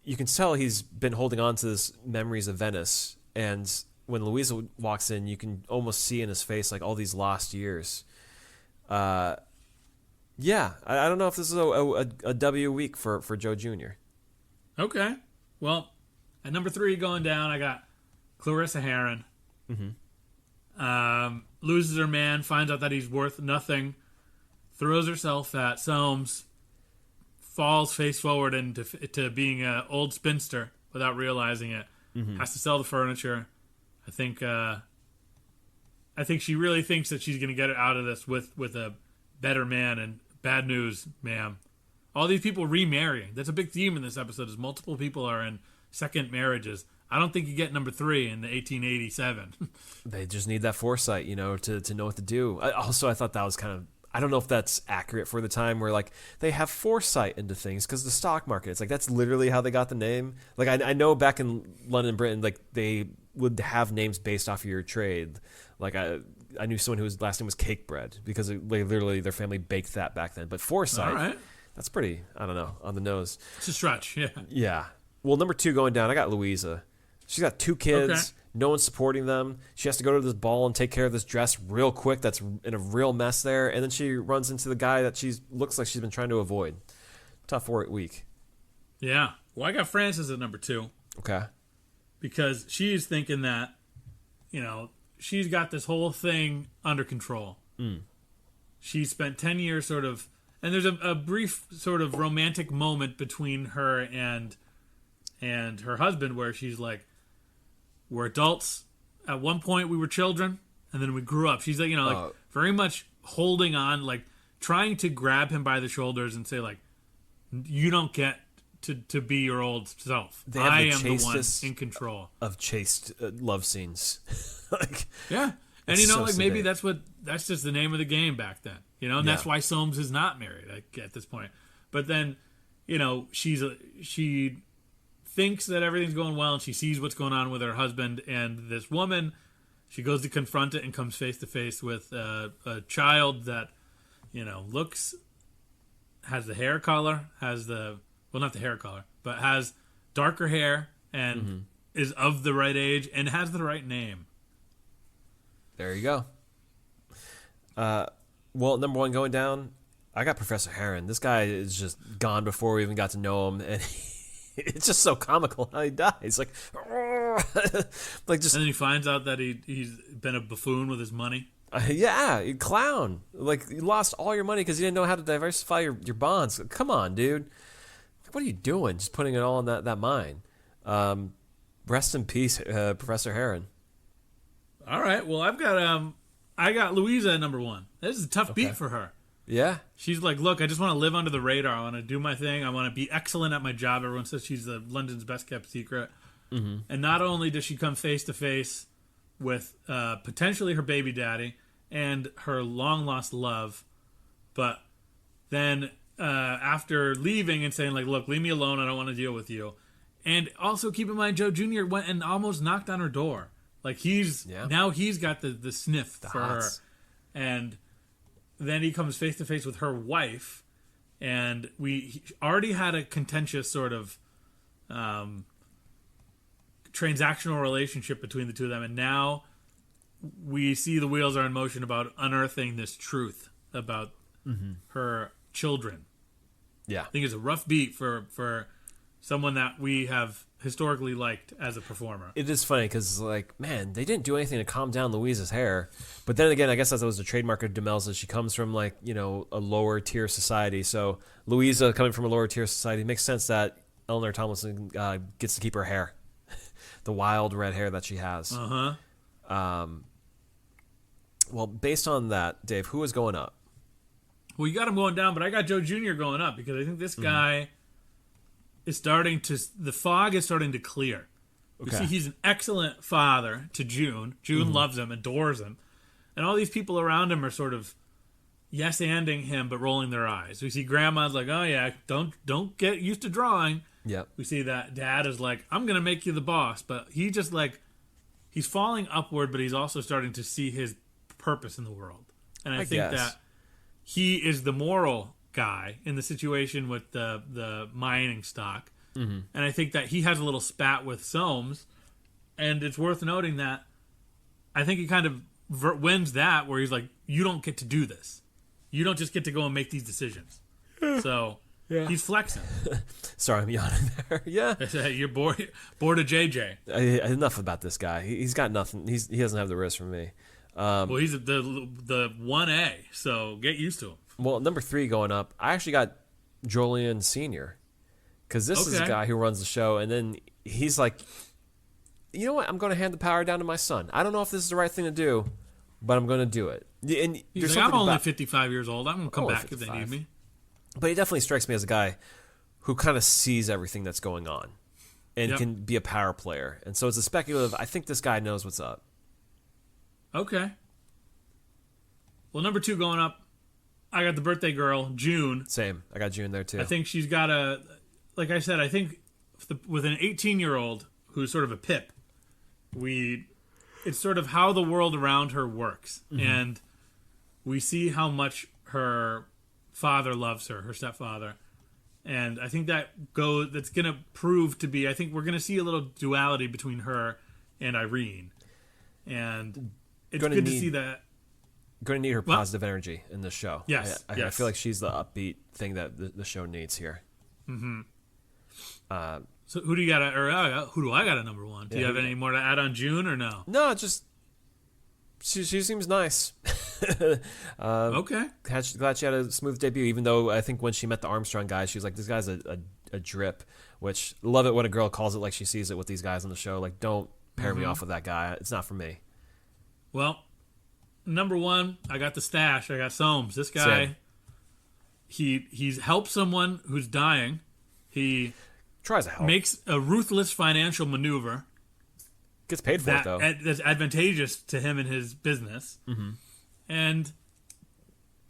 you can tell he's been holding on to this memories of Venice. And when Louisa walks in, you can almost see in his face all these lost years. I don't know if this is a W week for Joe Jr. Okay. Well, at number 3 going down, I got Clarissa Heron. Loses her man, finds out that he's worth nothing, throws herself at Soames, falls face forward into being an old spinster without realizing it. Has to sell the furniture. I think she really thinks that she's going to get it out of this with a better man, and bad news, ma'am. All these people remarrying. That's a big theme in this episode, is multiple people are in second marriages. I don't think you get number 3 in the 1887. They just need that foresight, to know what to do. I thought that was kind of, I don't know if that's accurate for the time where they have foresight into things because the stock market, it's that's literally how they got the name. I know back in London, Britain, they would have names based off of your trade. I knew someone whose last name was Cakebread because literally their family baked that back then. But foresight, all right. That's pretty, I don't know, on the nose. It's a stretch, yeah. Yeah. Well, number 2 going down, I got Louisa. She's got 2 kids. Okay. No one's supporting them. She has to go to this ball and take care of this dress real quick that's in a real mess there. And then she runs into the guy that looks like she's been trying to avoid. Tough week. Yeah. Well, I got Frances at number 2. Okay. Because she's thinking that, she's got this whole thing under control. She spent 10 years sort of, and there's a brief sort of romantic moment between her and her husband where she's like, we're adults. At one point we were children, and then we grew up. She's very much holding on, trying to grab him by the shoulders and say you don't get to be your old self. I am the one in control of chaste love scenes. Like, yeah. And maybe that's just the name of the game back then, and that's why Soames is not married at this point. But then, she thinks that everything's going well, and she sees what's going on with her husband and this woman. She goes to confront it and comes face to face with a child that, has the hair color, not the hair color, but has darker hair and is of the right age and has the right name. There you go. Well, number one going down, I got Professor Heron. This guy is just gone before we even got to know him, and it's just so comical how he dies. Like, like just. And then he finds out that he's been a buffoon with his money. Yeah, you clown. Like, you lost all your money because you didn't know how to diversify your bonds. Come on, dude. What are you doing? Just putting it all in that mine. Rest in peace, Professor Heron. All right. Well, I got Louisa at number one. This is a tough beat for her. Yeah. She's like, look, I just want to live under the radar. I want to do my thing. I want to be excellent at my job. Everyone says she's London's best kept secret. Mm-hmm. And not only does she come face to face with potentially her baby daddy and her long lost love, but then after leaving and saying, like, look, leave me alone. I don't want to deal with you. And also keep in mind, Joe Jr. went and almost knocked on her door. Like, now he's got the sniff for her. And then he comes face to face with her wife. And he already had a contentious sort of transactional relationship between the two of them. And now we see the wheels are in motion about unearthing this truth about her children. Yeah. I think it's a rough beat for someone that we have historically liked as a performer. It is funny because, like, man, they didn't do anything to calm down Louisa's hair. But then again, I guess that was the trademark of Demelza. She comes from, like, a lower tier society. So Louisa coming from a lower tier society, it makes sense that Eleanor Tomlinson gets to keep her hair, the wild red hair that she has. Well, based on that, Dave, who is going up? Well, you got him going down, but I got Joe Jr. going up because I think this guy is the fog is starting to clear. We see he's an excellent father to June. June loves him, adores him. And all these people around him are sort of yes-anding him, but rolling their eyes. We see grandma's like, oh yeah, don't get used to drawing. Yep. We see that dad is like, I'm going to make you the boss. But he just he's falling upward, but he's also starting to see his purpose in the world. And I think that he is the moral guy in the situation with the mining stock. And I think that he has a little spat with Soames, and it's worth noting that I think he kind of wins that, where he's like, you don't get to do this. You don't just get to go and make these decisions. So he's flexing. Sorry, I'm yawning there. Yeah. You're bored of JJ. Enough about this guy. He's got nothing. He doesn't have the wrist from me. Well, he's the 1A, so get used to him. Well, number 3 going up, I actually got Jolien Sr. Because this is a guy who runs the show, and then he's like, you know what? I'm going to hand the power down to my son. I don't know if this is the right thing to do, but I'm going to do it. And he's like, I'm only 55 years old. I'm going to come back 55. If they need me. But he definitely strikes me as a guy who kind of sees everything that's going on and can be a power player. And so it's a speculative, I think this guy knows what's up. Okay. Well, number 2 going up, I got the birthday girl, June. Same. I got June there, too. I think she's got like I said, I think with an 18-year-old who's sort of a pip, it's sort of how the world around her works. And we see how much her father loves her stepfather. And I think that's going to prove to be, I think we're going to see a little duality between her and Irene. And it's good to see that. Going to need her positive energy in this show. Yes, I feel like she's the upbeat thing that the show needs here. So who do you got? Who do I got at number 1? Do you have any more to add on June or no? No, just she seems nice. Okay. Glad she had a smooth debut. Even though I think when she met the Armstrong guy, she was like, "This guy's a drip." Which, love it when a girl calls it like she sees it with these guys on the show. Like, don't pair me off with that guy. It's not for me. Well, number 1, I got the stash. I got Soames. This guy, he's helped someone who's dying. He tries to help. Makes a ruthless financial maneuver. Gets paid for it, though. That's advantageous to him and his business. Mm-hmm. And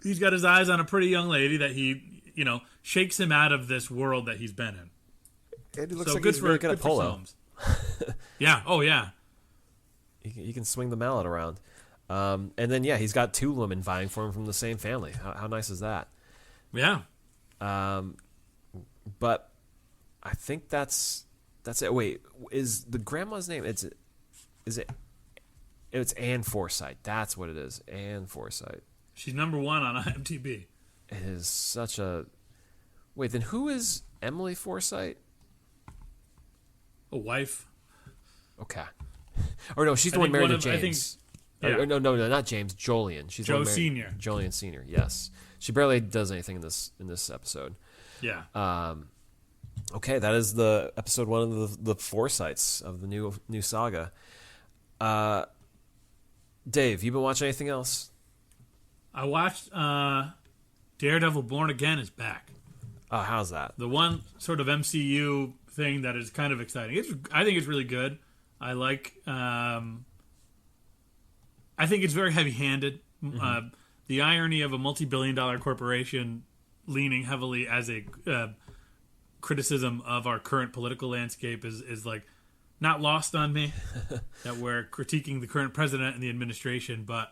he's got his eyes on a pretty young lady that he, shakes him out of this world that he's been in. And he looks like he's really good at polo. Yeah. Oh, yeah. He can swing the mallet around. And then, he's got 2 women vying for him from the same family. How nice is that? Yeah. But I think that's it. Wait, is the grandma's name? It's Ann Forsyte. That's what it is. Ann Forsyte. She's number 1 on IMDb. It is such a... Wait, then who is Emily Forsyte? A wife. Okay. Or no, she's the one married to James. No, not James. Jolien. She's Joe Senior. Jolien Senior. Yes. She barely does anything in this episode. Yeah. Okay, that is the episode 1 of the Forsytes of the new saga. Dave, you been watching anything else? I watched Daredevil Born Again is back. Oh, how's that? The one sort of MCU thing that is kind of exciting. I think it's really good. I like. I think it's very heavy-handed. Mm-hmm. The irony of a multi-billion-dollar corporation leaning heavily as a criticism of our current political landscape is like not lost on me. That we're critiquing the current president and the administration, but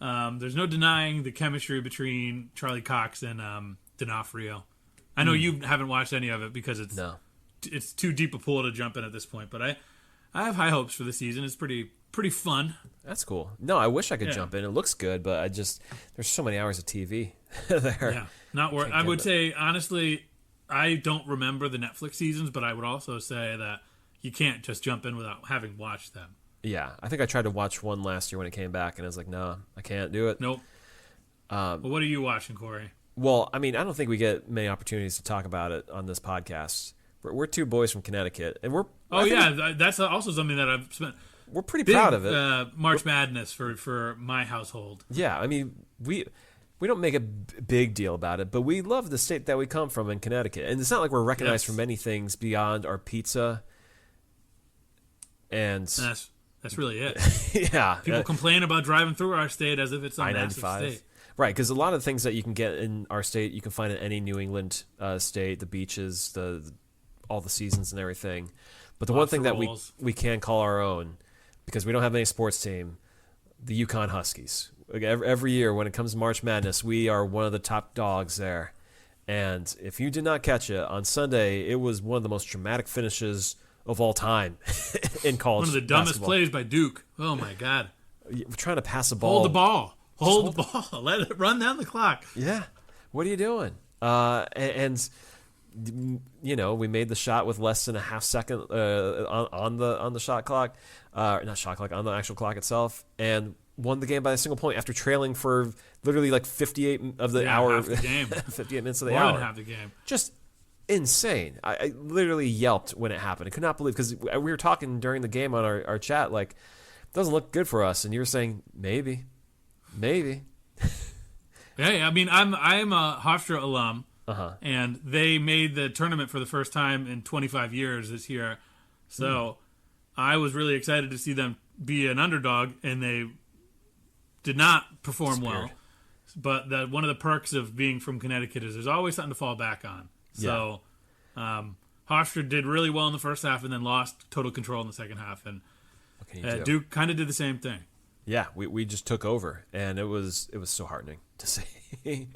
there's no denying the chemistry between Charlie Cox and D'Onofrio. I know you haven't watched any of it because it's too deep a pool to jump in at this point, but I have high hopes for the season. It's pretty fun. That's cool. No, I wish I could jump in. It looks good, but there's so many hours of TV there. Yeah, not worth. I would say honestly, I don't remember the Netflix seasons, but I would also say that you can't just jump in without having watched them. Yeah, I think I tried to watch one last year when it came back, and I was like, no, I can't do it. Nope. Well, what are you watching, Corey? Well, I mean, I don't think we get many opportunities to talk about it on this podcast. We're 2 boys from Connecticut, and we're... that's also something that I've spent... We're pretty proud of it. March Madness for my household. Yeah, I mean, we don't make a big deal about it, but we love the state that we come from in Connecticut. And it's not like we're recognized for many things beyond our pizza. And that's really it. Yeah. People complain about driving through our state as if it's a massive state. Right, because a lot of the things that you can get in our state, you can find in any New England state, the beaches, all the seasons and everything. But the one thing that we can call our own, because we don't have any sports team, the Yukon Huskies. Every year when it comes to March Madness, we are one of the top dogs there. And if you did not catch it, on Sunday, it was one of the most dramatic finishes of all time in college. One of the dumbest plays by Duke. Oh, my God. We're trying to pass the ball. Hold the ball. Hold the ball. Let it run down the clock. Yeah. What are you doing? And we made the shot with less than a half second on the shot clock, not shot clock, on the actual clock itself, and won the game by a single point after trailing for literally like 58 of the hour, half the game. 58 minutes of the More hour. Than half the game. Just insane. I literally yelped when it happened. I could not believe, because we were talking during the game on our chat, like, it doesn't look good for us, and you were saying maybe. Yeah, I mean, I'm a Hofstra alum. Uh-huh. And they made the tournament for the first time in 25 years this year. So I was really excited to see them be an underdog, and they did not perform well. But one of the perks of being from Connecticut is there's always something to fall back on. So Hofstra did really well in the first half and then lost total control in the second half. And Duke kind of did the same thing. Yeah, we just took over, and it was so heartening to see.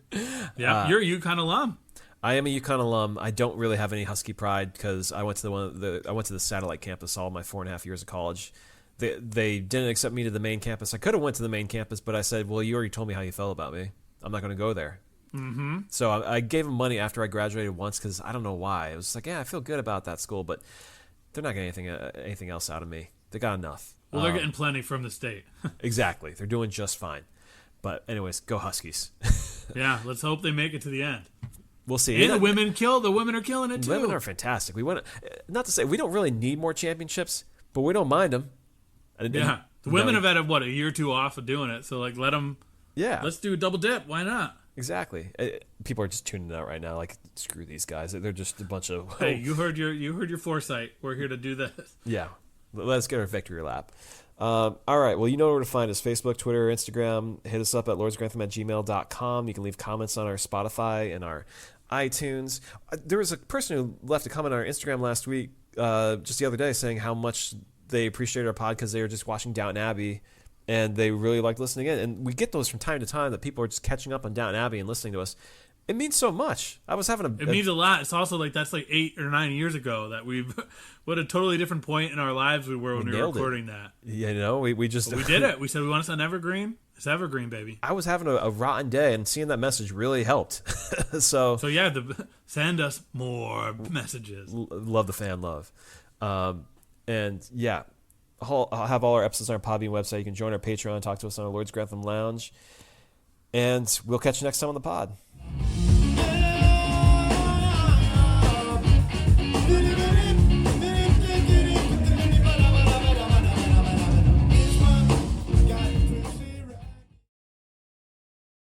Yeah, you're a UConn alum. I am a UConn alum. I don't really have any Husky pride because I went to the satellite campus all my 4.5 years of college. They didn't accept me to the main campus. I could have went to the main campus, but I said, "Well, you already told me how you felt about me. I'm not going to go there." Mm-hmm. So I gave them money after I graduated once because I don't know why. It was like, yeah, I feel good about that school, but they're not getting anything else out of me. They got enough. Well, they're getting plenty from the state. Exactly. They're doing just fine. But anyways, go Huskies. Yeah, let's hope they make it to the end. We'll see. And the women are killing it too. Women are fantastic. We want not to say we don't really need more championships, but we don't mind them. The women have had a year or two off of doing it, so like let them. Yeah, let's do a double dip. Why not? Exactly. People are just tuning out right now. Like, screw these guys. They're just a bunch of. Hey, you heard your foresight. We're here to do this. Yeah. Let's get our victory lap. All right. Well, you know where to find us: Facebook, Twitter, Instagram. Hit us up at lordsgrantham@gmail.com. You can leave comments on our Spotify and our iTunes. There was a person who left a comment on our Instagram last week, just the other day, saying how much they appreciated our pod because they were just watching Downton Abbey. And they really liked listening in. And we get those from time to time that people are just catching up on Downton Abbey and listening to us. It means so much. I was having It means a lot. It's also like that's like 8 or 9 years ago that what a totally different point in our lives we were when we were recording that. Yeah, you know, we just... But we did it. We said we want to sound evergreen. It's evergreen, baby. I was having a rotten day, and seeing that message really helped. So yeah, send us more messages. Love the fan love. And yeah... I'll have all our episodes on our Podbean website. You can join our Patreon, talk to us on our Lord's Grantham Lounge. And we'll catch you next time on the pod.